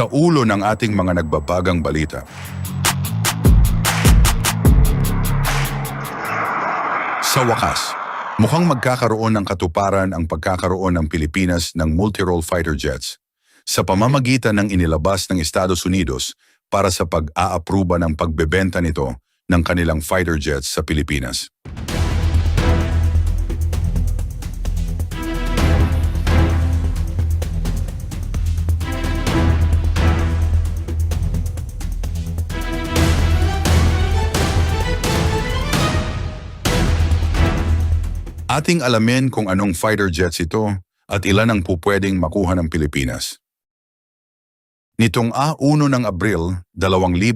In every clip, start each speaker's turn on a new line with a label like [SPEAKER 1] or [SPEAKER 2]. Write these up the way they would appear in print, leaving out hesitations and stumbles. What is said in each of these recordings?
[SPEAKER 1] Sa ulo ng ating mga nagbabagang balita. Sa wakas, mukhang magkakaroon ng katuparan ang pagkakaroon ng Pilipinas ng multi-role fighter jets sa pamamagitan ng inilabas ng Estados Unidos para sa pag-aapruba ng pagbebenta nito ng kanilang fighter jets sa Pilipinas. Ating alamin kung anong fighter jets ito at ilan ang pupwedeng makuha ng Pilipinas. Nitong A1 ng Abril 2025,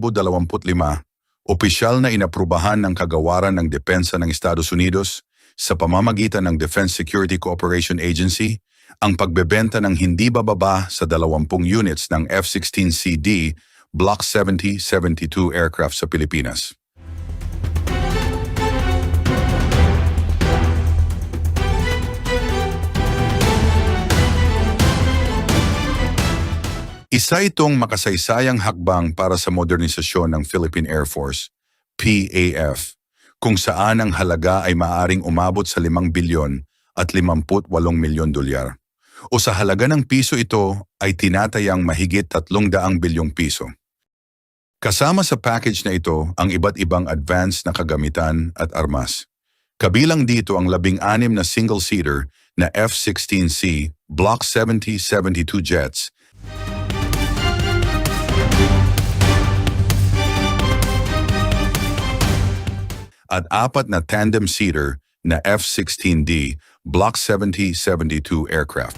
[SPEAKER 1] opisyal na inaprubahan ng kagawaran ng depensa ng Estados Unidos sa pamamagitan ng Defense Security Cooperation Agency ang pagbebenta ng hindi bababa sa 20 units ng F-16CD Block 70-72 aircraft sa Pilipinas. Isa itong makasaysayang hakbang para sa modernisasyon ng Philippine Air Force, PAF, kung saan ang halaga ay maaaring umabot sa 5 bilyon at 58 milyon dolyar. O sa halaga ng piso ito ay tinatayang mahigit 300 bilyong piso. Kasama sa package na ito ang iba't ibang advanced na kagamitan at armas. Kabilang dito ang 16 na single-seater na F-16C Block 70-72 jets at 4 na tandem-seater na F-16D Block 70-72 aircraft.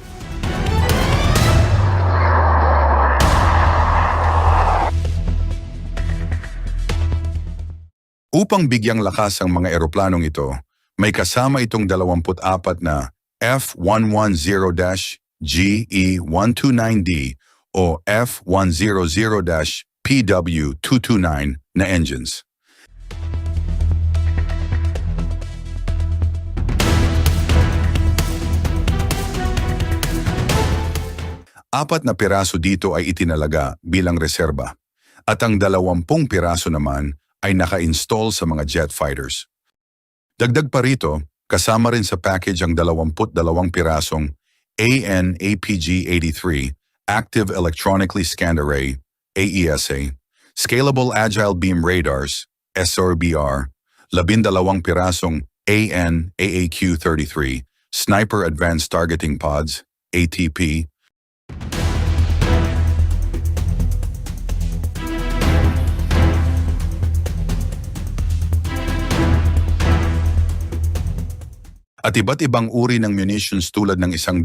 [SPEAKER 1] Upang bigyang lakas ang mga eroplanong ito, may kasama itong 24 na F110-GE129D o F100-PW229 na engines. Apat na piraso dito ay itinalaga bilang reserba at ang 20 piraso naman ay naka-install sa mga jet fighters. Dagdag pa rito, kasama rin sa package ang 22 pirasong AN/APG-83 Active Electronically Scanned Array, AESA, Scalable Agile Beam Radars, SRBR, 12 pirasong AN/AAQ-33 Sniper Advanced Targeting Pods, ATP, at iba't ibang uri ng munitions tulad ng 100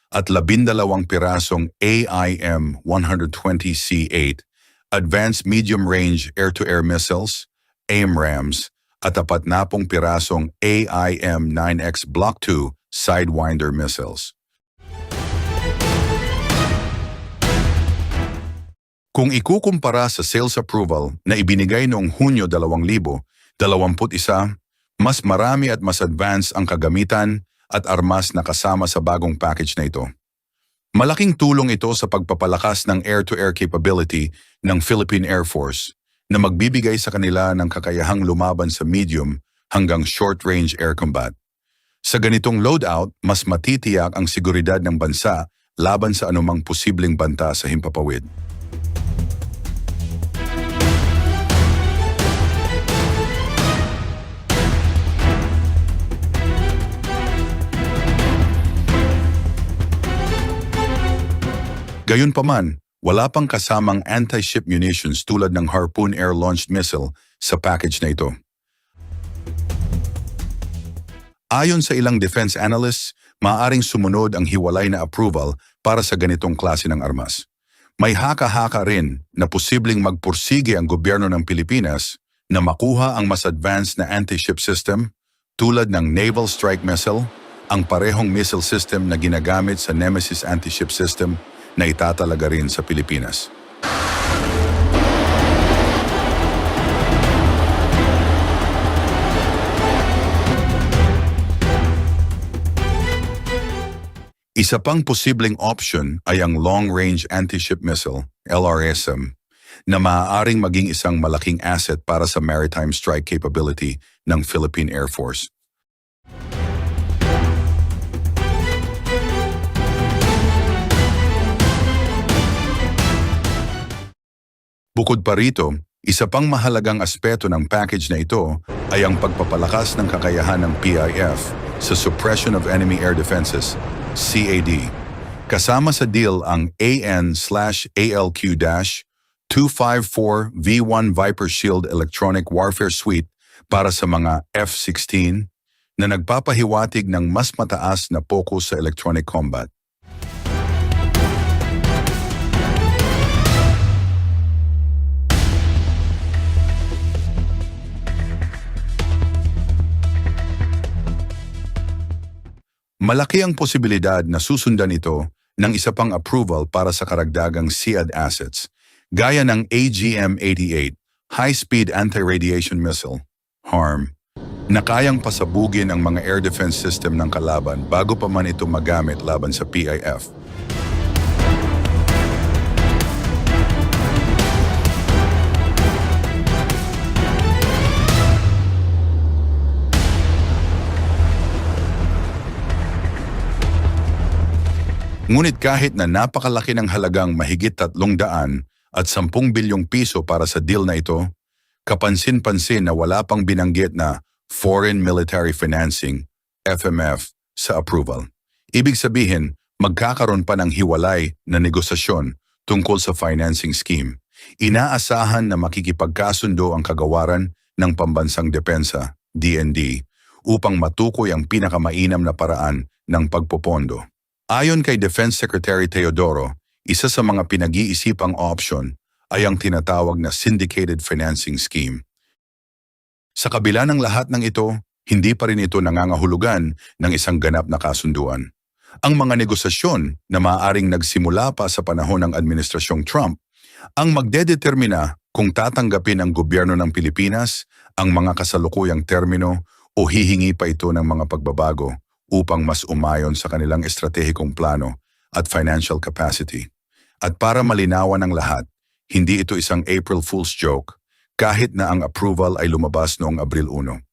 [SPEAKER 1] at 12 pirasong AIM-120C8, Advanced Medium Range Air-to-Air Missiles, AIMRAMS, at 40 pirasong AIM-9X Block 2 Sidewinder Missiles. Kung ikukumpara sa sales approval na ibinigay noong Hunyo 2021, mas marami at mas advanced ang kagamitan at armas na kasama sa bagong package na ito. Malaking tulong ito sa pagpapalakas ng air-to-air capability ng Philippine Air Force na magbibigay sa kanila ng kakayahang lumaban sa medium hanggang short-range air combat. Sa ganitong loadout, mas matitiyak ang seguridad ng bansa laban sa anumang posibleng banta sa himpapawid. Gayunpaman, wala pang kasamang anti-ship munitions tulad ng Harpoon air-launched missile sa package na ito. Ayon sa ilang defense analysts, maaaring sumunod ang hiwalay na approval para sa ganitong klase ng armas. May haka-haka rin na posibleng magpursige ang gobyerno ng Pilipinas na makuha ang mas advanced na anti-ship system tulad ng Naval Strike Missile, ang parehong missile system na ginagamit sa Nemesis anti-ship system na itatalaga rin sa Pilipinas. Isa pang posibleng option ay ang Long Range Anti-Ship Missile, LRSM, na maaaring maging isang malaking asset para sa maritime strike capability ng Philippine Air Force. Bukod pa rito, isa pang mahalagang aspeto ng package na ito ay ang pagpapalakas ng kakayahan ng PIF sa Suppression of Enemy Air Defenses, CAD. Kasama sa deal ang AN/ALQ-254 V1 Viper Shield Electronic Warfare Suite para sa mga F-16 na nagpapahiwatig ng mas mataas na focus sa electronic combat. Malaki ang posibilidad na susundan ito ng isa pang approval para sa karagdagang SEAD assets, gaya ng AGM-88, High-Speed Anti-Radiation Missile, HARM, na kayang pasabugin ang mga air defense system ng kalaban bago pa man ito magamit laban sa PIF. Ngunit kahit na napakalaki ng halagang mahigit 310 bilyong piso para sa deal na ito, kapansin-pansin na wala pang binanggit na Foreign Military Financing, FMF, sa approval. Ibig sabihin, magkakaroon pa ng hiwalay na negosasyon tungkol sa financing scheme. Inaasahan na makikipagkasundo ang kagawaran ng Pambansang Depensa, DND, upang matukoy ang pinakamainam na paraan ng pagpopondo. Ayon kay Defense Secretary Teodoro, isa sa mga pinag-iisipang option ay ang tinatawag na syndicated financing scheme. Sa kabila ng lahat ng ito, hindi pa rin ito nangangahulugan ng isang ganap na kasunduan. Ang mga negosasyon na maaaring nagsimula pa sa panahon ng Administrasyong Trump ang magdedetermina kung tatanggapin ng gobyerno ng Pilipinas ang mga kasalukuyang termino o hihingi pa ito ng mga pagbabago upang mas umayon sa kanilang estratehikong plano at financial capacity. At para malinawan ng lahat, hindi ito isang April Fool's joke kahit na ang approval ay lumabas noong Abril 1.